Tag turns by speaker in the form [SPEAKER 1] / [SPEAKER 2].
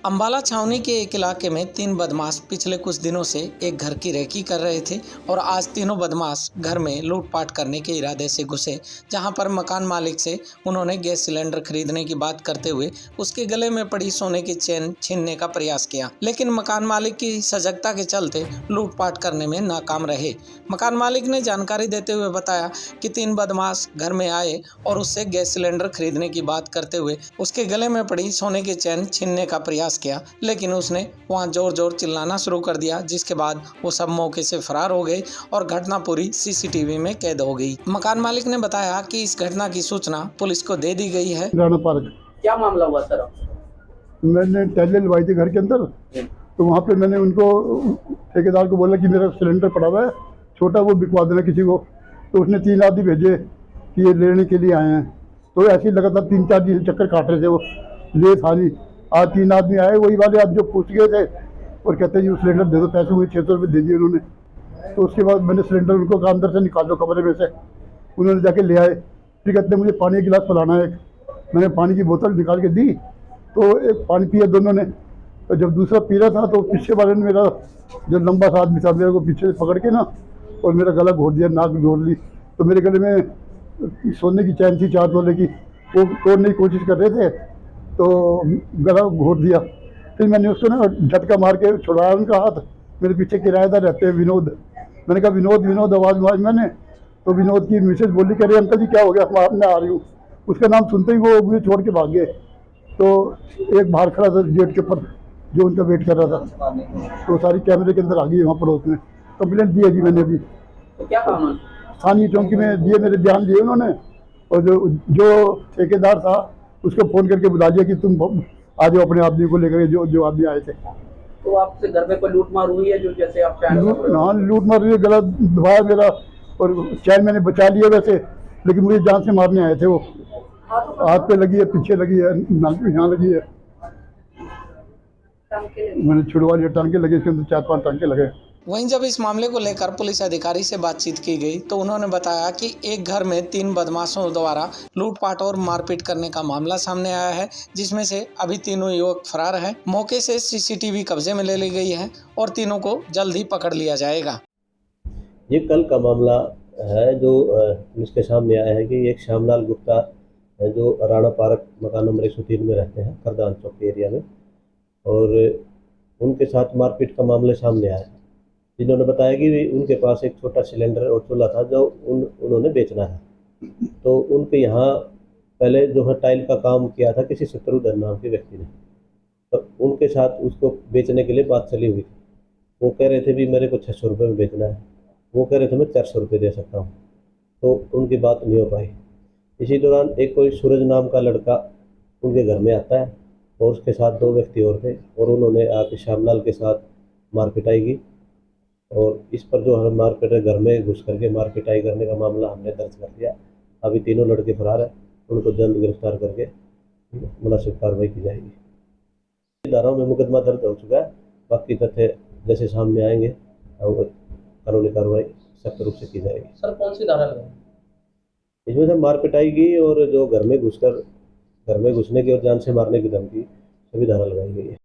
[SPEAKER 1] अंबाला छावनी के एक इलाके में 3 बदमाश पिछले कुछ दिनों से एक घर की रेकी कर रहे थे और आज तीनों बदमाश घर में लूटपाट करने के इरादे से घुसे, जहां पर मकान मालिक से उन्होंने गैस सिलेंडर खरीदने की बात करते हुए उसके गले में पड़ी सोने की चेन छीनने का प्रयास किया, लेकिन मकान मालिक की सजगता के चलते लूटपाट करने में नाकाम रहे। मकान मालिक ने जानकारी देते हुए बताया कि 3 बदमाश घर में आए और उससे गैस सिलेंडर खरीदने की बात करते हुए उसके गले में पड़ी सोने की चेन छीनने का प्रयास किया, लेकिन उसने वहां जोर जोर चिल्लाना शुरू कर दिया, जिसके बाद वो सब मौके से फरार हो गए और घटना पूरी सीसीटीवी में कैद हो गई। मकान मालिक ने बताया कि इस घटना की सूचना पुलिस को दे दी गई है।
[SPEAKER 2] राणा पार्क
[SPEAKER 3] क्या मामला हुआ सर?
[SPEAKER 2] मैंने टैले लगवाई थी घर के अंदर, तो वहाँ पे मैंने उनको ठेकेदार को बोला कि मेरा सिलेंडर पड़ा हुआ है छोटा, वो बिकवा देना किसी को। तो उसने 3 आदमी भेजे कि ये लेने के लिए आए हैं। तो ऐसे ही लगातार 3-4 दिन चक्कर काट रहे थे, वो ले था नहीं। आज 3 आदमी आए, वही वाले आज जो पूछ गए थे और कहते हैं जी सिलेंडर दे दो, पैसे मुझे 600 रुपये दे दिए उन्होंने। तो उसके बाद मैंने सिलेंडर उनको कहा अंदर से निकाल दो कमरे में से, उन्होंने जाके ले आए। फिर कहते हैं मुझे पानी का गिलास पिलाना है, मैंने पानी की बोतल निकाल के दी, तो एक पानी पिया दोनों ने। तो जब दूसरा पी रहा था तो पीछे वाले ने मेरा जो लंबा सा आदमी था मेरे को पीछे से पकड़ के ना और मेरा गला घोट दिया, नाक घोट ली। तो मेरे गले में सोने की चैन थी 4 तोले की, वो तोड़ने की कोशिश कर रहे थे तो गला घोट दिया। फिर मैंने उसको ना झटका मार के छुड़ाया उनका हाथ। मेरे पीछे किराएदार रहते हैं विनोद, मैंने कहा विनोद आवाज़ मैंने, तो विनोद की मिसेज बोली कह रही अंकल जी क्या हो गया, मैं आ रही हूँ। उसका नाम सुनते ही वो मुझे छोड़ के भाग गए। तो एक बाहर खड़ा था गेट के ऊपर जो उनका वेट कर रहा था, तो सारी कैमरे के अंदर आ गई वहाँ पड़ोस में। कंप्लेंट दी है जी मैंने अभी,
[SPEAKER 3] तो क्या काम?
[SPEAKER 2] स्थानीय चौकी में दिए, मेरे ध्यान दिए उन्होंने। और जो ठेकेदार था उसको फ़ोन करके बुला दिया कि तुम आ जाओ अपने आदमी को लेकर, जो आदमी आए थे।
[SPEAKER 3] तो आपसे घर में कोई लूट मार हुई है जो जैसे आप
[SPEAKER 2] लूट मार हुई है, गला दबाया मेरा और चैन मैंने बचा लिया वैसे, लेकिन मुझे जान से मारने आए थे। वो हाथ पे लगी है, पीछे लगी है, नाक पे यहाँ लगी है, मैंने छुड़वा लिया। टांके लगे, इसके अंदर 4-5 टांके लगे।
[SPEAKER 1] वहीं जब इस मामले को लेकर पुलिस अधिकारी से बातचीत की गई तो उन्होंने बताया कि एक घर में 3 बदमाशों द्वारा लूटपाट और मारपीट करने का मामला सामने आया है, जिसमें से अभी तीनों युवक फरार हैं। मौके से सीसीटीवी कब्जे में ले ली गई है और तीनों को जल्द ही पकड़ लिया जाएगा।
[SPEAKER 4] ये कल का मामला है जो पुलिस के सामने आया है कि एक श्यामलाल गुप्ता जो राणा पार्क मकान नंबर 103 में रहते हैं करदान चौक एरिया में, और उनके साथ मारपीट का मामले सामने आया है। जिन्होंने बताया कि उनके पास एक छोटा सिलेंडर और चूल्हा था जो उन्होंने बेचना है। तो उनके यहाँ पहले जो है टाइल का काम किया था किसी शत्रुधन नाम के व्यक्ति ने, तो उनके साथ उसको बेचने के लिए बात चली हुई थी। वो कह रहे थे भी मेरे को 600 रुपये में बेचना है, वो कह रहे थे मैं 400 रुपये दे सकता हूँ, तो उनकी बात नहीं हो पाई। इसी दौरान एक कोई सूरज नाम का लड़का उनके घर में आता है और उसके साथ 2 व्यक्ति और थे, और उन्होंने आके श्यामलाल के साथ मारपिटाई की। और इस पर जो है मारपीट घर में घुस करके मारपिटाई करने का मामला हमने दर्ज कर लिया। अभी तीनों लड़के फरार हैं, उनको जल्द गिरफ्तार करके मुनासिब कार्रवाई की जाएगी। धाराओं में मुकदमा दर्ज हो चुका है, बाकी तथ्य जैसे सामने आएंगे कानूनी कार्रवाई सख्त रूप से की जाएगी।
[SPEAKER 3] सर कौन सी धारा लगाई?
[SPEAKER 4] इसमें से मारपिटाई की और जो घर में घुसने की और जान से मारने की धमकी, सभी धारा लगाई गई है।